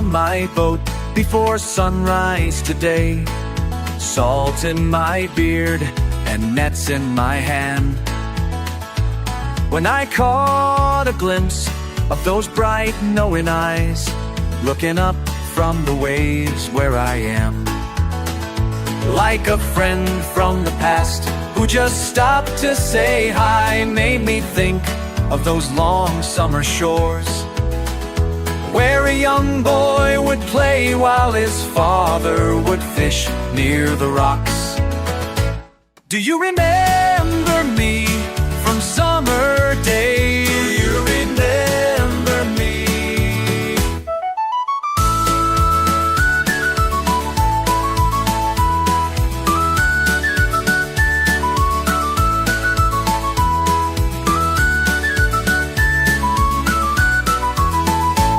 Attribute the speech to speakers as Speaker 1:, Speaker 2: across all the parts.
Speaker 1: on my boat before sunrise today. Salt in my beard and nets in my hand. When I caught a glimpse of those bright knowing eyes, looking up from the waves where I am, like a friend from the past who just stopped to say hi, made me think of those long summer shores where a young boy would play while his father would fish near the rocks. Do you remember me from summer days? Do you remember me?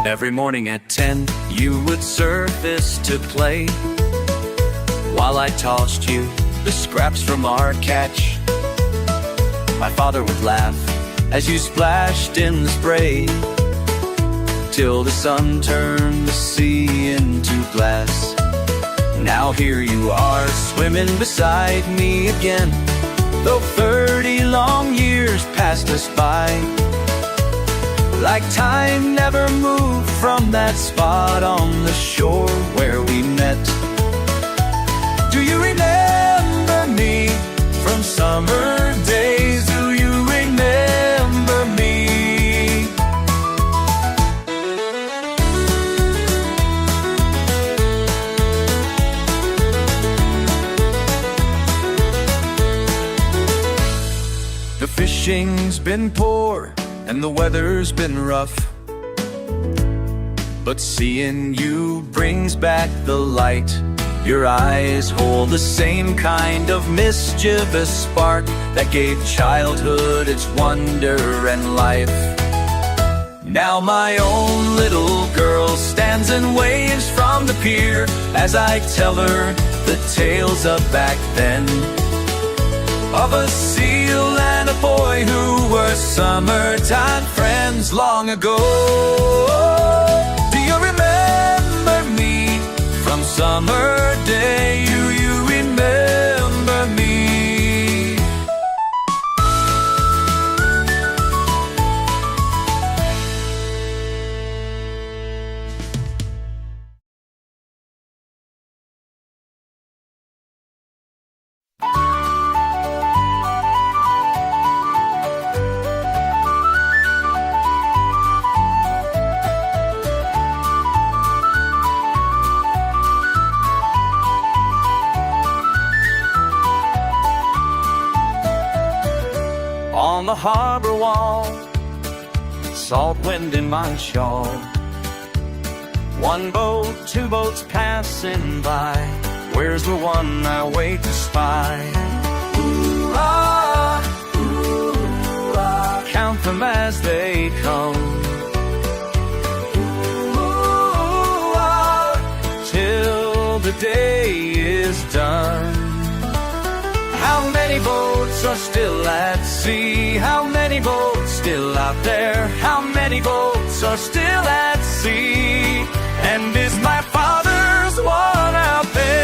Speaker 1: Every morning at 10, you would surface to play, while I tossed you the scraps from our catch. My father would laugh as you splashed in the spray, till the sun turned the sea into glass. Now here you are, swimming beside me again, though 30 long years passed us by, like time never moved from that spot on the shore where we met. Do you remember me from summer days? Do you remember me? The fishing's been poor and the weather's been rough, but seeing you brings back the light. Your eyes hold the same kind of mischievous spark that gave childhood its wonder and life. Now my own little girl stands and waves from the pier as I tell her the tales of back then, of a seal and a boy who were summertime friends long ago. Do you remember me from summer day? Do you remember me? On the harbor wall, salt wind in my shawl, one boat, two boats passing by, where's the one I wait to spy? Ooh, ah, count them as they come, ooh, ah, till the day is done. How many boats are still at sea? How many boats still out there? How many boats are still at sea? And is my father's one out there?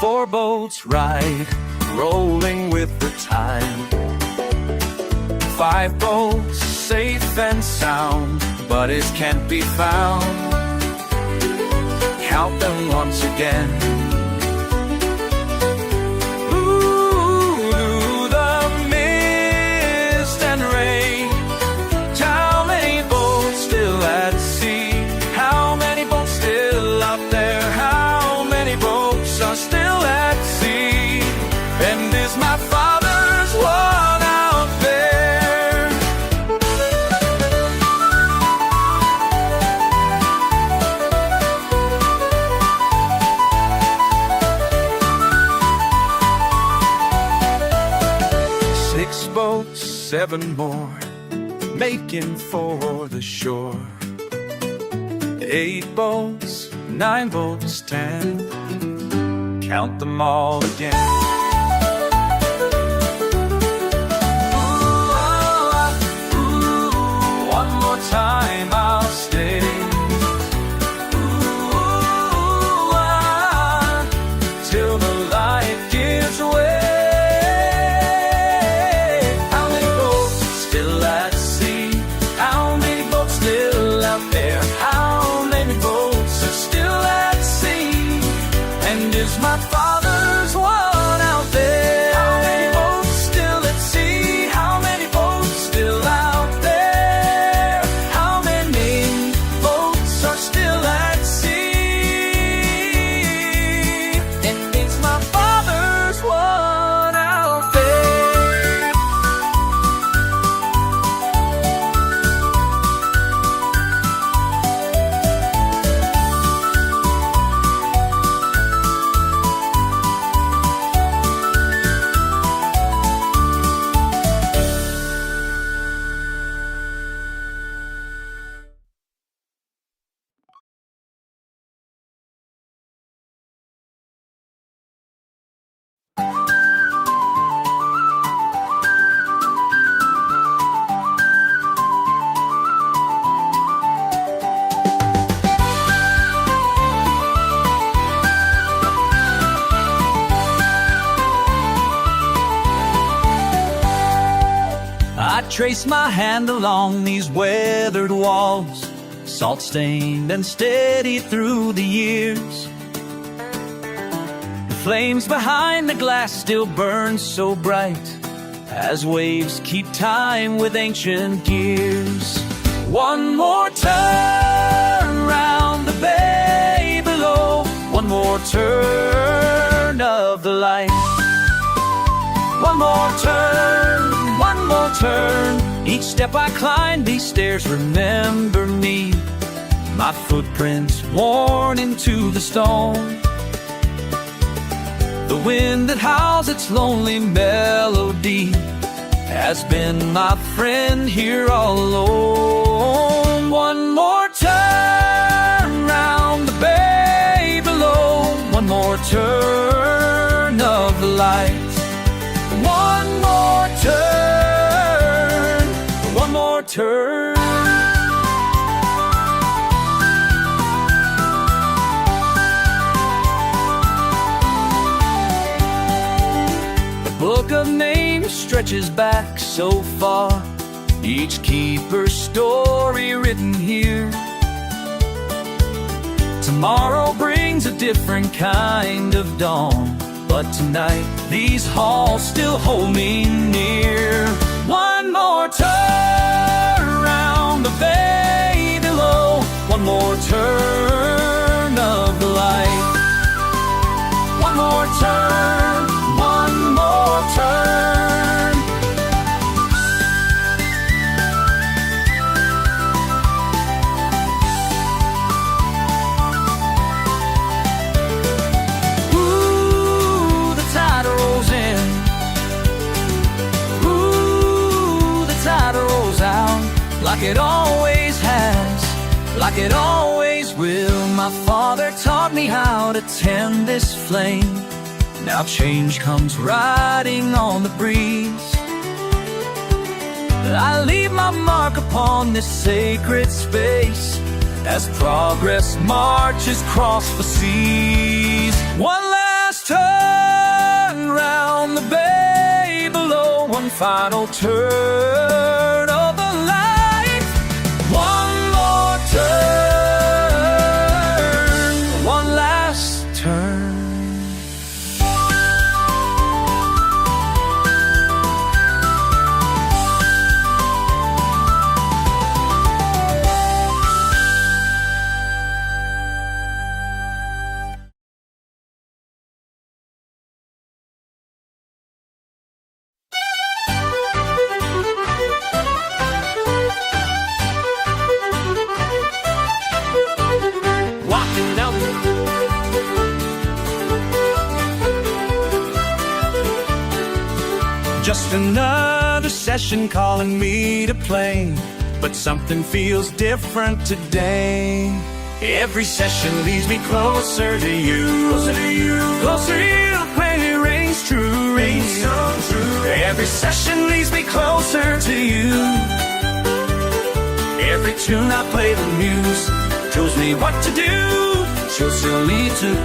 Speaker 1: 4 boats ride, rolling with the tide. 5 boats safe and sound, buddies can't be found. Count them once again. Ooh, the mist and rain. How many boats still at sea? How many boats still out there? How many boats are still at sea? And is my father's one out there? Six boats, 7 more, making for the shore. 8 boats, 9 boats, 10. Count them all again. One more time I'll stay. Till the light gives way. How many boats still at sea? How many boats still out there? How many boats are still at sea? And is my father's one out there? How many boats still at sea? How many boats still out there? How many boats are still at sea? And is my father's one out there? I trace my hand along these weathered walls, salt-stained and steady through the years. The flames behind the glass still burn so bright, as waves keep time with ancient gears. One more turn round the bay below, one more turn of the light. One more turn, one more turn. Each step I climb these stairs, remember me, my footprints worn into the stone. The wind that howls its lonely melody has been my friend here all alone. One more turn round the bay below, one more turn of the light. One more turn, one more turn. The book of names stretches back so far, each keeper's story written here. Tomorrow brings a different kind of dawn, but tonight, these halls still hold me near. One more turn round the bay below, one more turn of the light. One more turn, one more turn. Like it always has, like it always will. My father taught me how to tend this flame. Now change comes riding on the breeze. I leave my mark upon this sacred space as progress marches across the seas. One last turn round the bay below, one final turn of the light. One more turn, one last turn. Just another session calling me to play, but something feels different today. Every session leads me closer to you, closer to you, closer to you. When it rings true, rings so true. Every session leads me closer to you. Every tune I play, the muse shows me what to do, shows she'll lead to.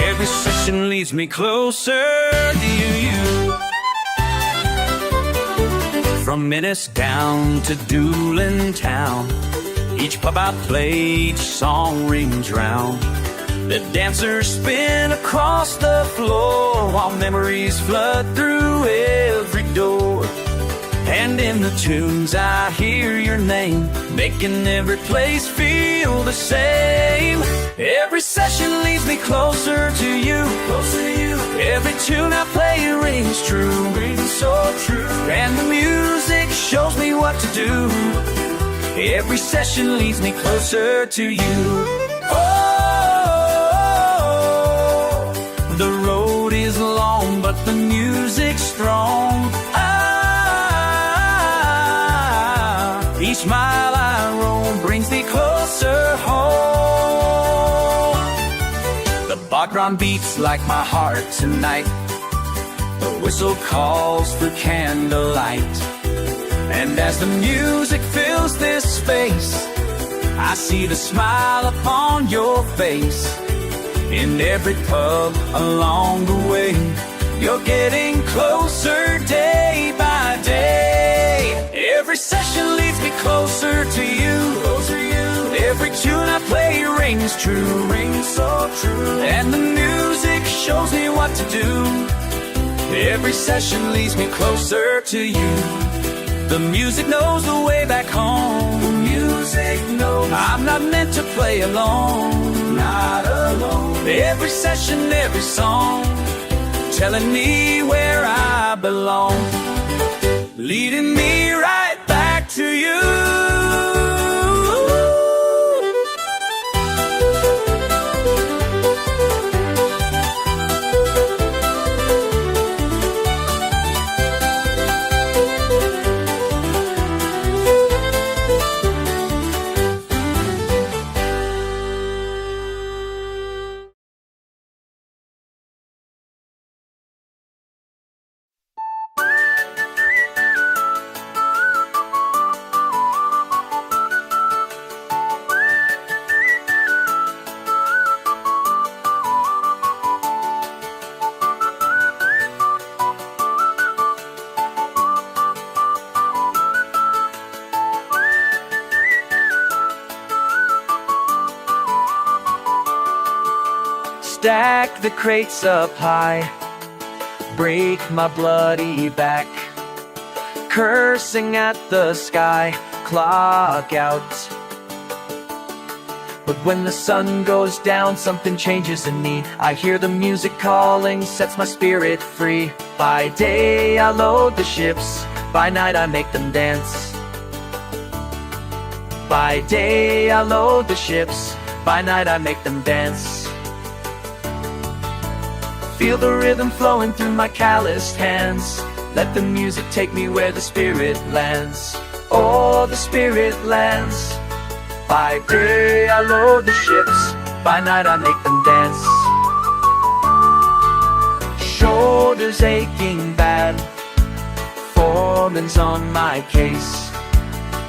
Speaker 1: Every session leads me closer to you. From Immerse down to Doolin town, each pub I play, each song rings round. The dancers spin across the floor while memories flood through every door. And in the tunes I hear your name, making every place feel the same. Every session leads me closer to you, closer to you. Every tune I play rings true, rings so true. And the music shows me what to do. Every session leads me closer to you. Oh, the road is long, but the music's strong. Each mile I roam brings me closer home. The bodhrán beats like my heart tonight. The whistle calls for candlelight. And as the music fills this space, I see the smile upon your face. In every pub along the way, you're getting closer day by day. Every session leads me closer to you, closer to you. Every tune I play rings true, rings so true. And the music shows me what to do. Every session leads me closer to you. The music knows the way back home. The music knows I'm not meant to play alone, not alone. Every session, every song, telling me where I belong, leading me right back to you.
Speaker 2: Stack the crates up high, break my bloody back, cursing at the sky, clock out. But when the sun goes down, something changes in me. I hear the music calling, sets my spirit free. By day I load the ships, by night I make them dance. By day I load the ships, by night I make them dance. Feel the rhythm flowing through my calloused hands. Let the music take me where the spirit lands. Oh, the spirit lands. By day I load the ships, by night I make them dance. Shoulders aching bad, foreman's on my case.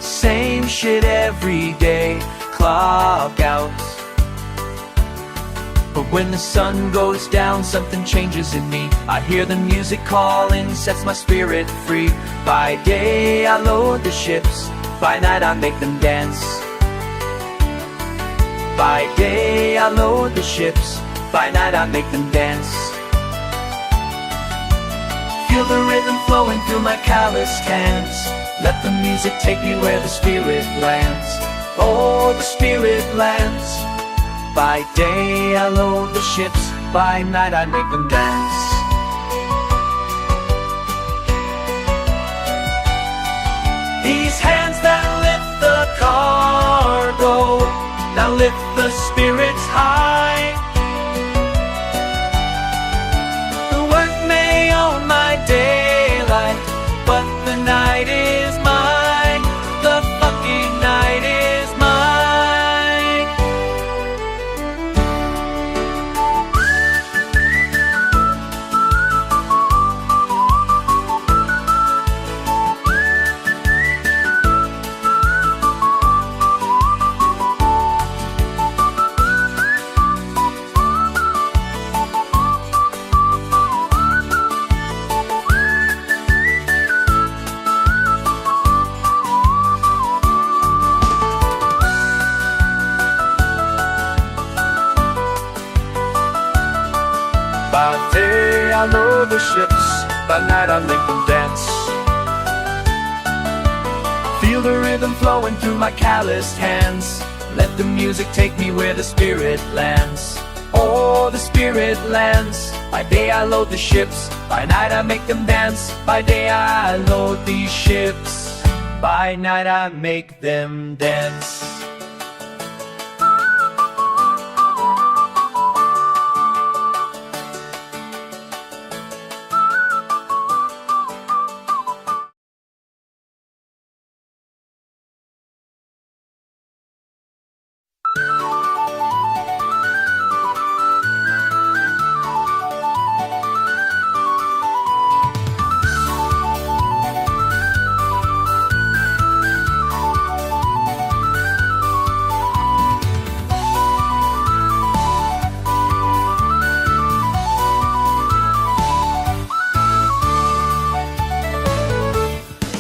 Speaker 2: Same shit every day, clock out. But when the sun goes down, something changes in me. I hear the music calling, sets my spirit free. By day I load the ships, by night I make them dance. By day I load the ships, by night I make them dance. Feel the rhythm flowing through my calloused hands. Let the music take me where the spirit lands. Oh, the spirit lands. By day I load the ships, by night I make them dance. These hands that lift the cargo, now lift the spirits high. The work may own my daylight, but the night is mine. The fucking night is mine. By day I load the ships, by night I make them dance. Feel the rhythm flowing through my calloused hands. Let the music take me where the spirit lands. Oh, the spirit lands. By day I load the ships, by night I make them dance. By day I load these ships, by night I make them dance.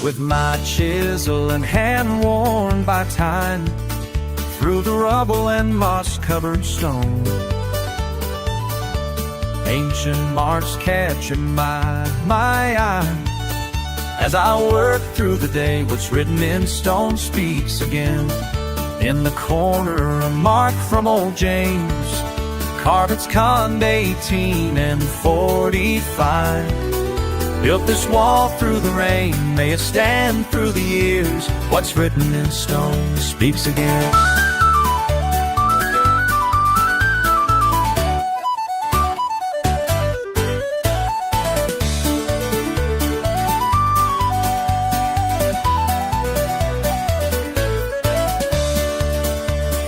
Speaker 1: With my chisel and hand worn by time, through the rubble and moss-covered stone, ancient marks catching my eye. As I work through the day, what's written in stone speaks again. In the corner, a mark from old James, carved its con 18 and 45. Built this wall through the rain, may it stand through the years. What's written in stone speaks again.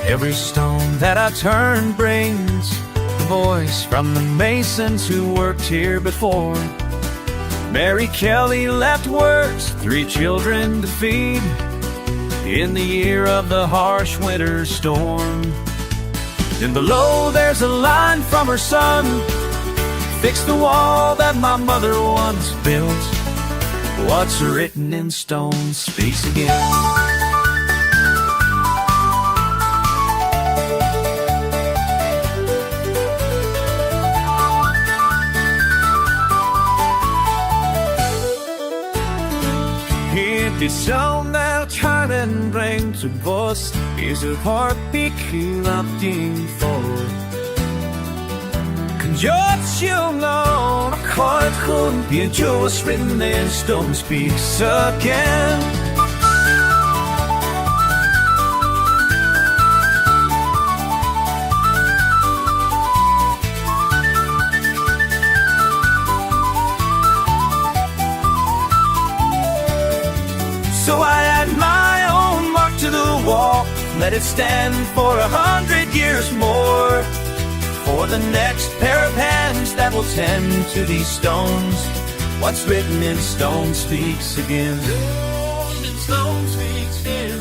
Speaker 1: Every stone that I turn brings a voice from the masons who worked here before. Mary Kelly left words, 3 children to feed, in the year of the harsh winter storm. And below there's a line from her son, fix the wall that my mother once built. What's written in stone speaks again. Die Sound der Tränen bringt zu Brust, diese Heartbeat auf den Fall. Conjunction on a cold couldn't be a Jewish written in stone speaks again. So I add my own mark to the wall, let it stand for 100 years more, for the next pair of hands that will tend to these stones. What's written in stone speaks again. Written in stone speaks again.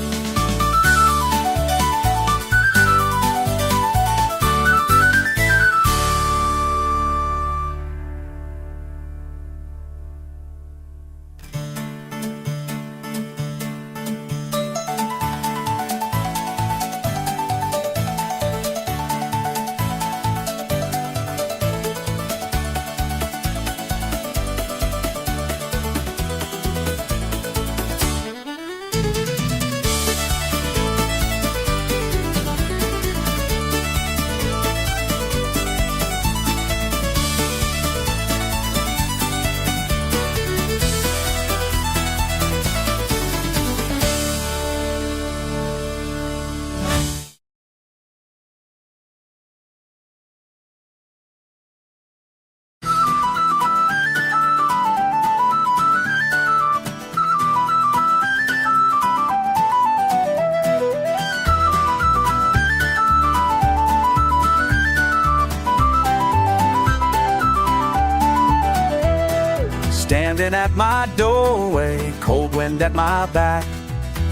Speaker 1: Standing at my doorway, cold wind at my back,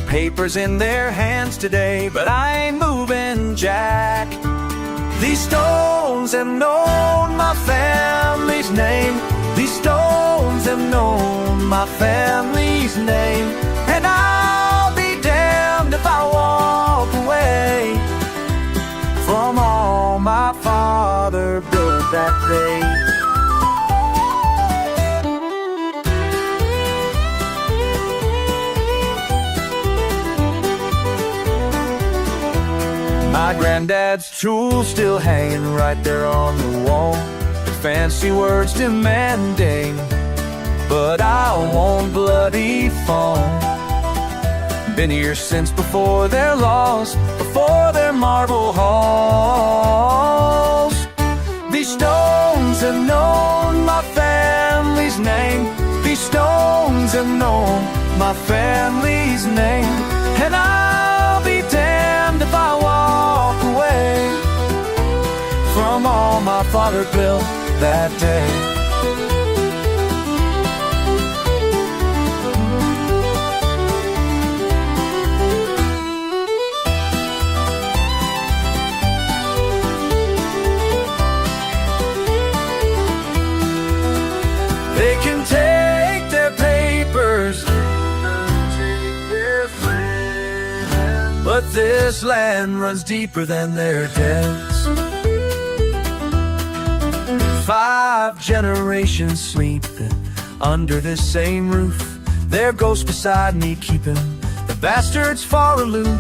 Speaker 1: papers in their hands today, but I ain't moving jack. These stones have known my family's name. These stones have known my family's name. And I'll be damned if I walk away from all my father built that day.
Speaker 3: My granddad's tools still hanging right there on the wall. The fancy words demanding, but I won't bloody fall. Been here since before their laws, before their marble halls. These stones have known my family's name. These stones have known my family's name. And I'll be damned if I walk away from all my father built that day. They can take their papers, but this land runs deeper than their debts. 5 generations sleeping under this same roof. Their ghosts beside me keeping the bastards far aloof.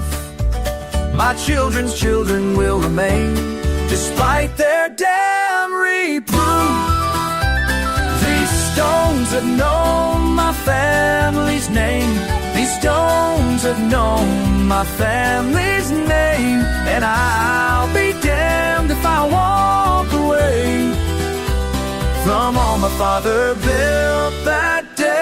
Speaker 3: My children's children will remain despite their damn reproof. These stones have known my family's name. These stones have known my family's name. And I'll be damned if I walk away from all my father built that day.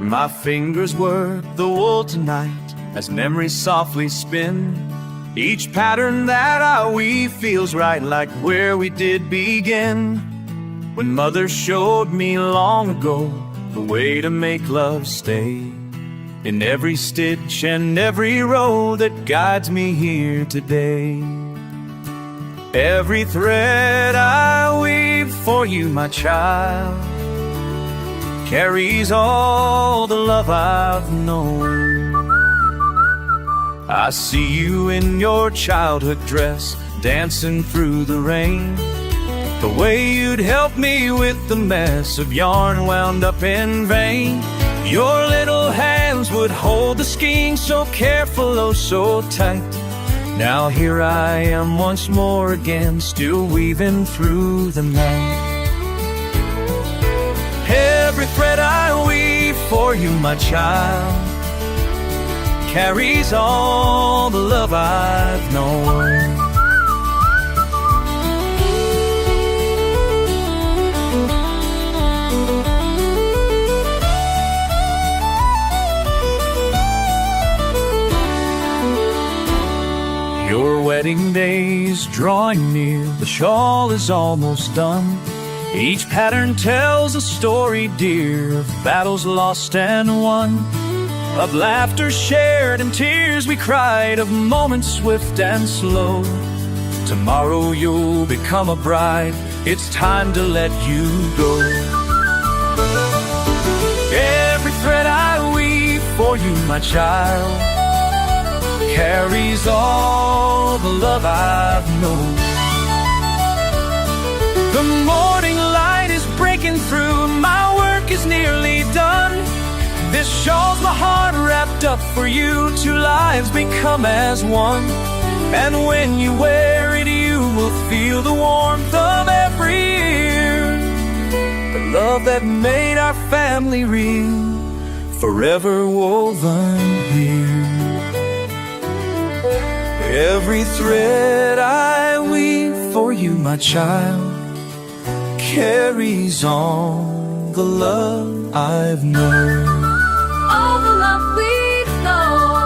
Speaker 3: My fingers work the wool tonight as memories softly spin. Each pattern that I weave feels right, like where we did begin. When mother showed me long ago the way to make love stay in every stitch and every row that guides me here today. Every thread I weave for you, my child, carries all the love I've known. I see you in your childhood dress, dancing through the rain. The way you'd help me with the mess of yarn wound up in vain. Your little hands would hold the skein so careful, oh so tight. Now here I am once more again, still weaving through the night. Every thread I weave for you, my child, carries all the love I've known. Your wedding day's drawing near, the shawl is almost done. Each pattern tells a story, dear, of battles lost and won, of laughter shared and tears we cried, of moments swift and slow. Tomorrow you'll become a bride, it's time to let you go. Every thread I weave for you, my child, carries all the love I've known. The morning light is breaking through, my work is nearly done. This shawl's my heart wrapped up for you, 2 lives become as one. And when you wear it, you will feel the warmth of every year. The love that made our family real, forever woven here. Every thread I weave for you, my child, carries all the love I've known.
Speaker 4: All the love we've known.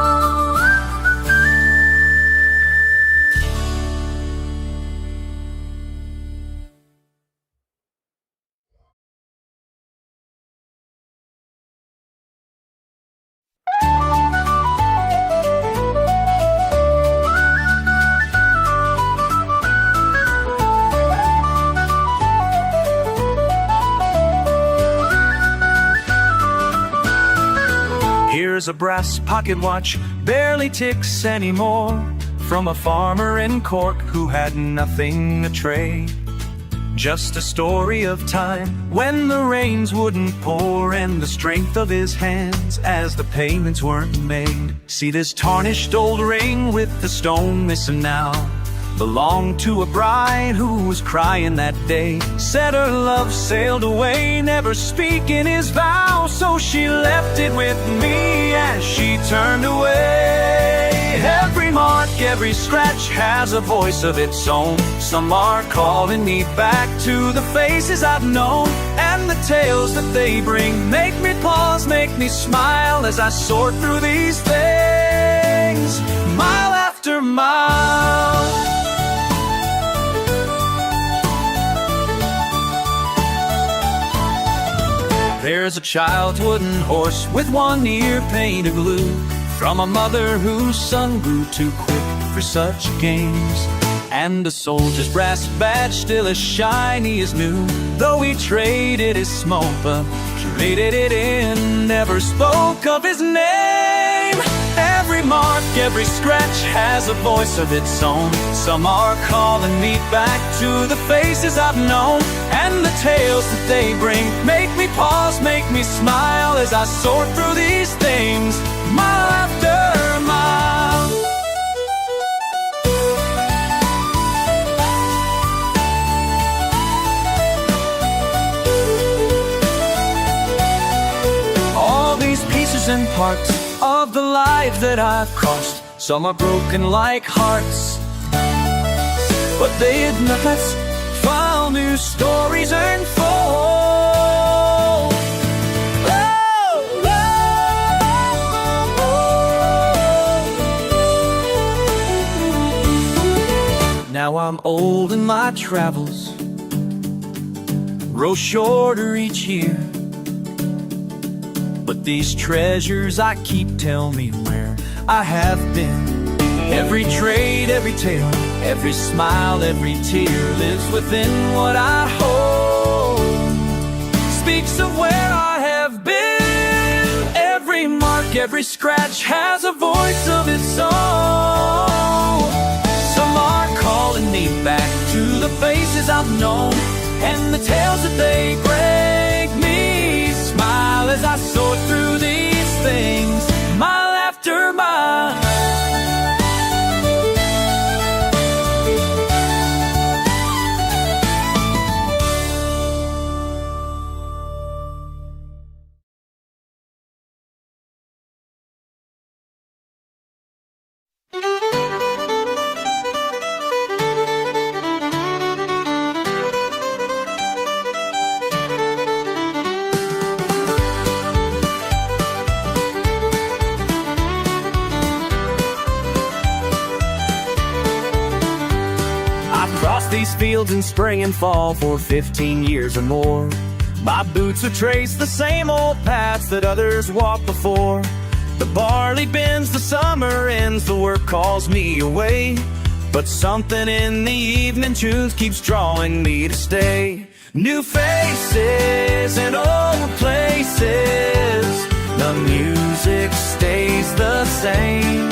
Speaker 3: wears a brass pocket watch, barely ticks anymore, from a farmer in Cork who had nothing to trade. Just a story of time when the rains wouldn't pour, and the strength of his hands as the payments weren't made. See this tarnished old ring with the stone missing now, belonged to a bride who was crying that day. Said her love sailed away, never speaking his vow, so she left it with me as she turned away. Every mark, every scratch has a voice of its own. Some are calling me back to the faces I've known, and the tales that they bring make me pause, make me smile as I sort through these things, mile after mile. There's a child's wooden horse with one ear painted blue, from a mother whose son grew too quick for such games. And a soldier's brass badge still as shiny as new, though he traded his smoke but traded it in, never spoke of his name. Every mark, every scratch has a voice of its own. Some are calling me back to the faces I've known, and the tales that they bring make me pause, make me smile as I sort through these things, mile after mile. All these pieces and parts of the lives that I've crossed, some are broken like hearts, but they ignite, file new stories unfold. Now I'm old and my travels grow shorter each year, but these treasures I keep tell me where I have been. Every trade, every tale, every smile, every tear lives within what I hold, speaks of where I have been. Every mark, every scratch has a voice of its own. Some are calling me back to the faces I've known, and the tales that they break me smile as I sort through these things, mile after mile. These fields in spring and fall for 15 years or more. My boots have traced the same old paths that others walked before. The barley bends, the summer ends, the work calls me away, but something in the evening tunes keeps drawing me to stay. New faces and old places, the music stays the same.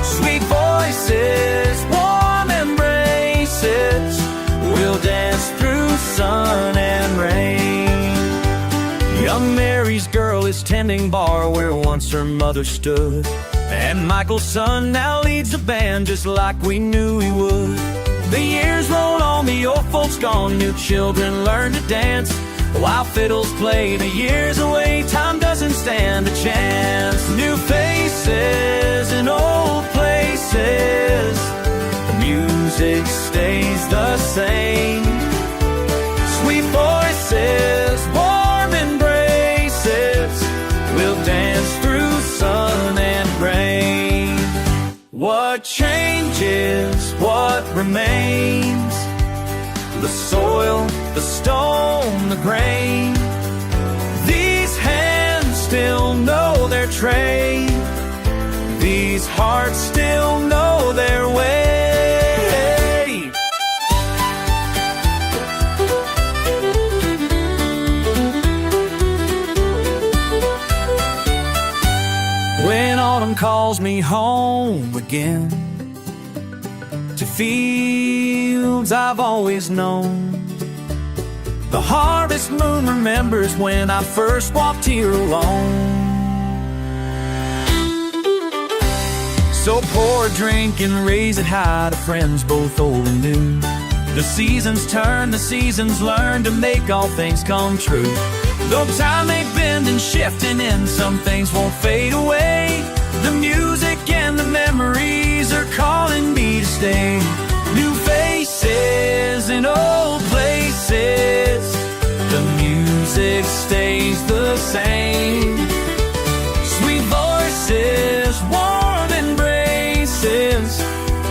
Speaker 3: Sweet voices, warm embraces, we'll dance through sun and rain. Young Mary's girl is tending bar where once her mother stood, and Michael's son now leads a band just like we knew he would. The years roll on, the old folks gone, new children learn to dance. While fiddles play the years away, time doesn't stand a chance. New faces and old places, the music stays the same. Sweet voices, warm embraces, we'll dance through sun and rain. What changes, what remains? The soil, the stone, the grain. These hands still know their trade, these hearts still know their way. calls me home again, to fields I've always known. The harvest moon remembers when I first walked here alone. So pour a drink and raise it high to friends both old and new. The seasons turn, the seasons learn to make all things come true. Though time may bend and shift and some things won't fade away, the music and the memories are calling me to stay. New faces in old places, the music stays the same. Sweet voices, warm embraces,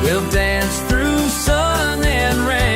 Speaker 3: we'll dance through sun and rain.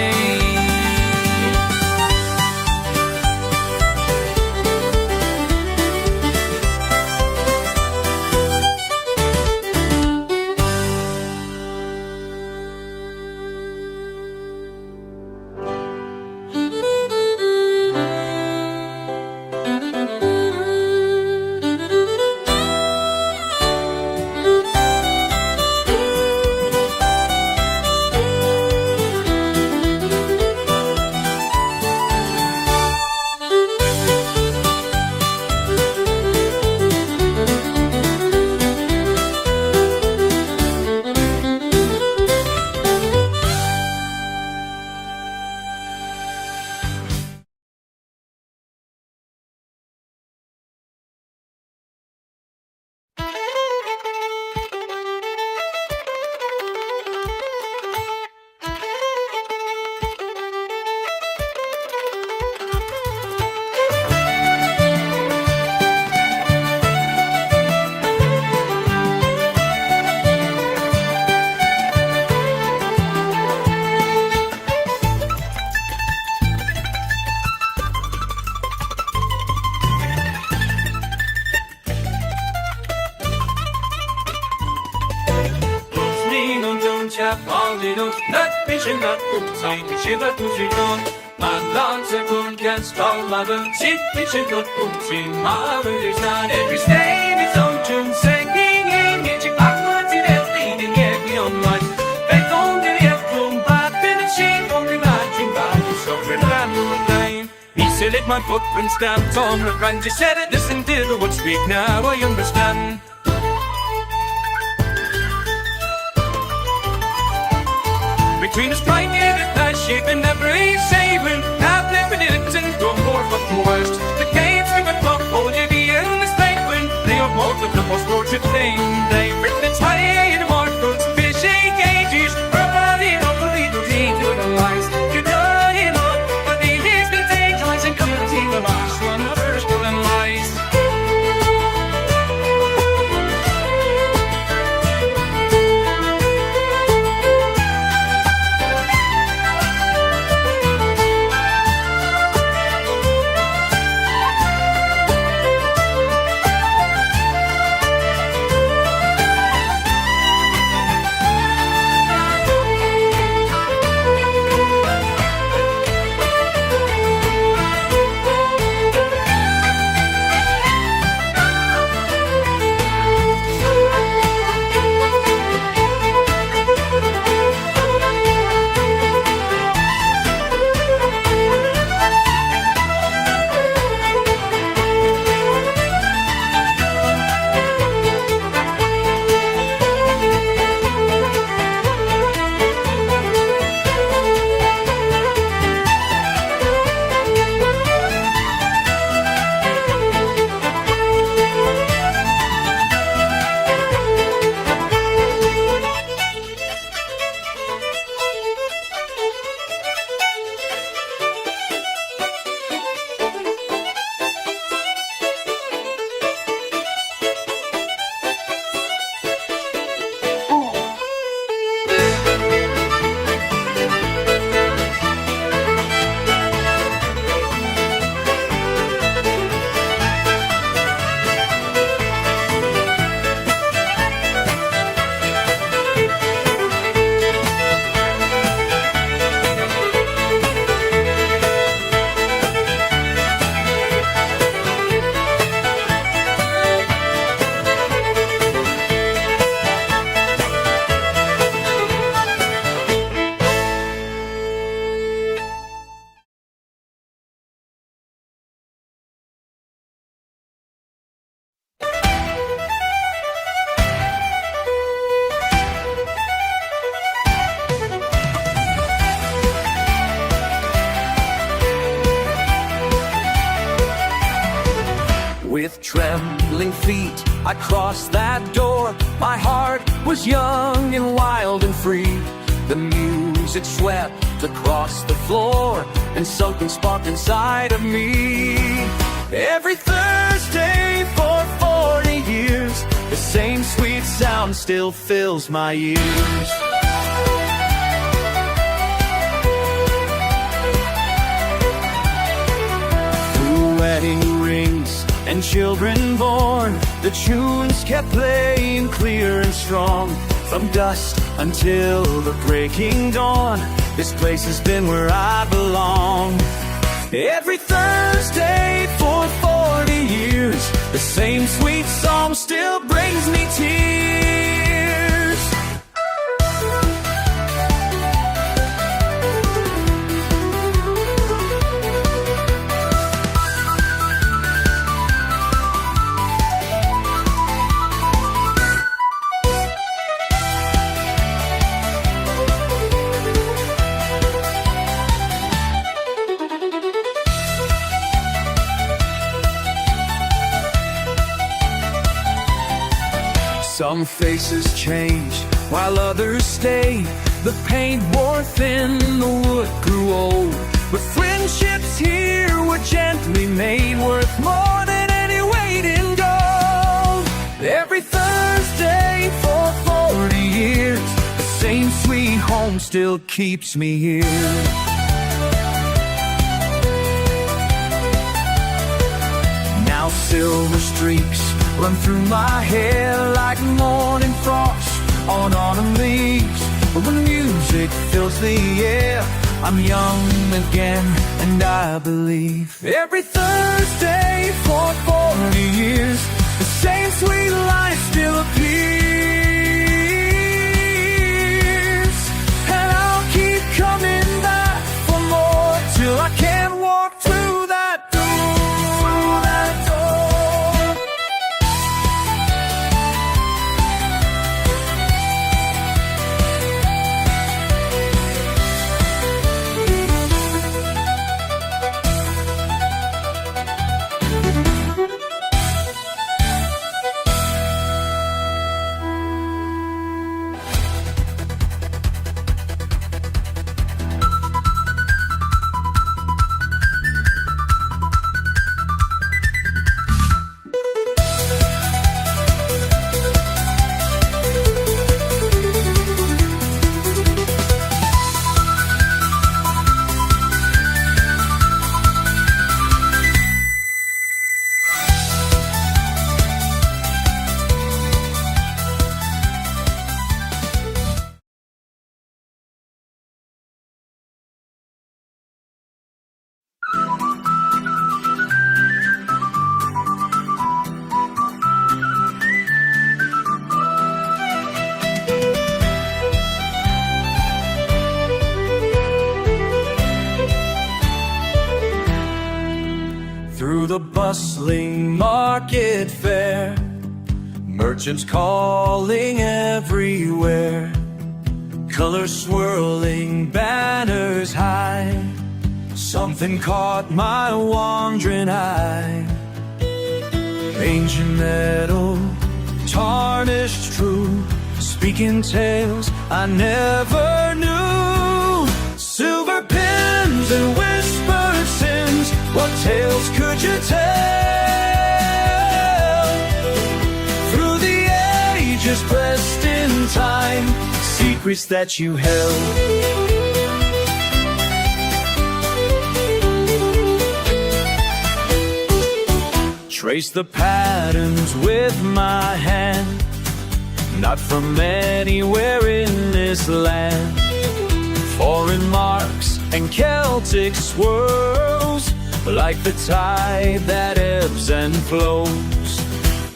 Speaker 3: Every state its own tune, singing in music, backwards in everything, every on life. They don't get it from bad, then it's shame, only imagine bad, so we're not line. He said, let my footprints stamped on the ground. He said it, listen to the words speak, now I understand. Between the sprite and the night shape and every saving, I've lived in it and gone more for the worst. The games we went up, hold you the end is late when they are both of the most tortured thing. They've written its high in the markers, fishing cages, providing up a little tea to the lies. You know, you know, but the years been taken, lies and come and see the last one of first and lies. Trembling feet, I crossed that door. My heart was young and wild and free. The music swept across the floor, and something sparked inside of me. Every Thursday for 40 years, the same sweet sound still fills my ears. Through wedding rings and children born, the tunes kept playing clear and strong. From dusk until the breaking dawn, this place has been where I belong. Every Thursday for 40 years, the same sweet song still brings me tears. Some faces changed while others stayed. The paint wore thin, the wood grew old, but friendships here were gently made, worth more than any weight in gold. Every Thursday for 40 years, the same sweet home still keeps me here. Now silver streaks run through my hair like morning frost on autumn leaves. But when music fills the air, I'm young again, and I believe. Every Thursday for 40 years, the same sweet life still appears. And I'll keep coming back for more till I can't walk through that door. Through the bustling market fair, merchants calling everywhere, colors swirling, banners high. Something caught my wandering eye. Ancient metal, tarnished true, speaking tales I never knew. Silver pins and whispered sins, what tales could you tell? Through the ages pressed in time, secrets that you held. Trace the patterns with my hand, not from anywhere in this land. Foreign marks and Celtic swirls, like the tide that ebbs and flows.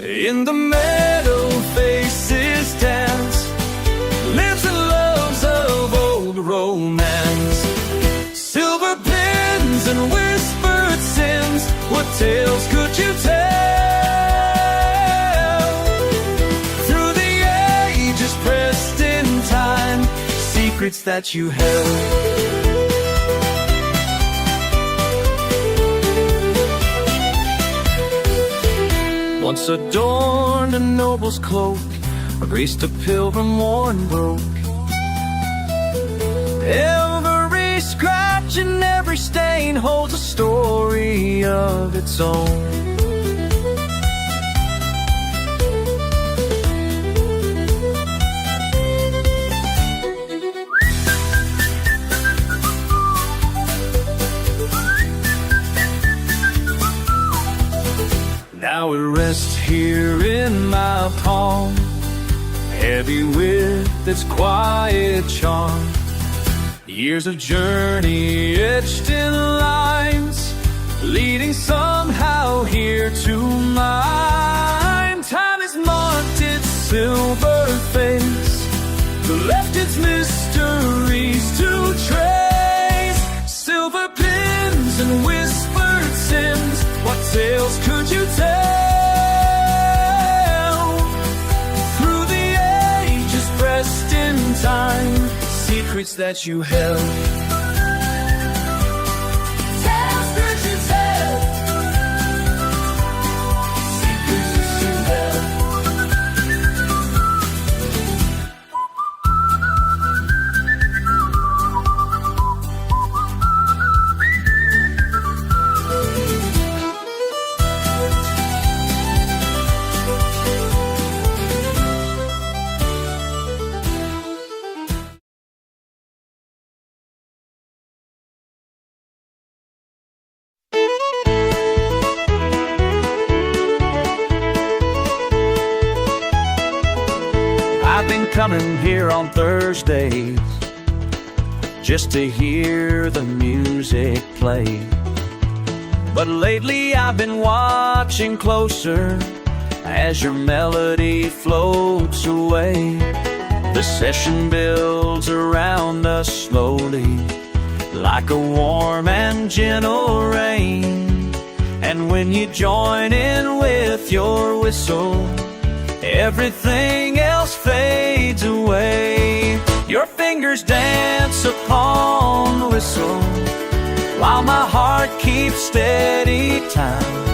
Speaker 3: In the meadow faces dance, lives and loves of old romance. Silver pins and whispered sins, what tales could you tell? Through the ages pressed in time, secrets that you held. once adorned a noble's cloak, graced a pilgrim worn broke. Every scratch and every stain holds a story of its own. Now it rests here in my palm, heavy with its quiet charm. Years of journey etched in lines, leading somehow here to mine. Time has marked its silver face, left its mysteries to trace. Silver pins and whispered sins, what tales could you tell? Through the ages pressed in time, secrets that you held. Tales that you tell, secrets that you held. I've been coming here on Thursdays just to hear the music play. But lately I've been watching closer as your melody floats away. The session builds around us slowly, like a warm and gentle rain. And when you join in with your whistle, everything else fades away. Your fingers dance upon the whistle, while my heart keeps steady time.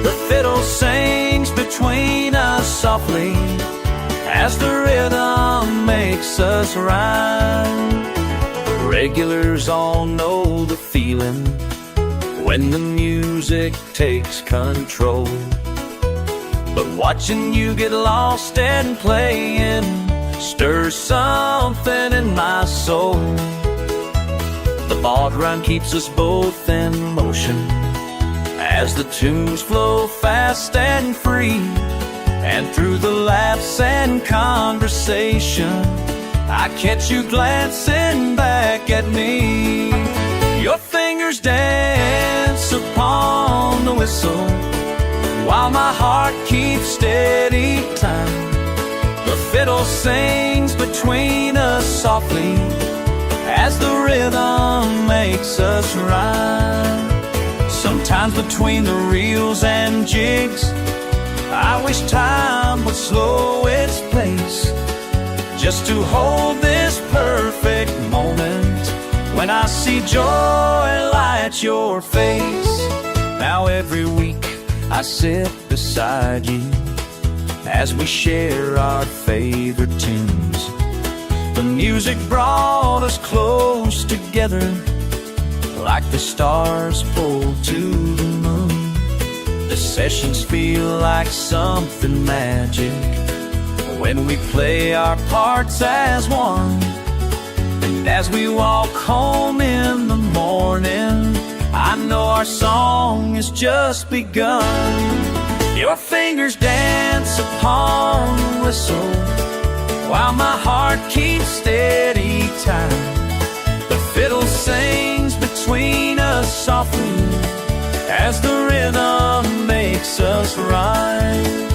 Speaker 3: The fiddle sings between us softly, as the rhythm makes us rhyme. Regulars all know the feeling when the music takes control. But watching you get lost and playing stirs something in my soul. The bodhrán keeps us both in motion as the tunes flow fast and free. And through the laughs and conversation, I catch you glancing back at me. Your fingers dance upon the whistle, while my heart keeps steady time. The fiddle sings between us softly, as the rhythm makes us rhyme. Sometimes between the reels and jigs, I wish time would slow its pace, just to hold this perfect moment when I see joy light your face. Now every week I sit beside you as we share our favorite tunes. The music brought us close together, like the stars pulled to the moon. The sessions feel like something magic when we play our parts as one. And as we walk home in the morning, I know our song has just begun. Your fingers dance upon the whistle, while my heart keeps steady time. The fiddle sings between us softly, as the rhythm makes us rhyme.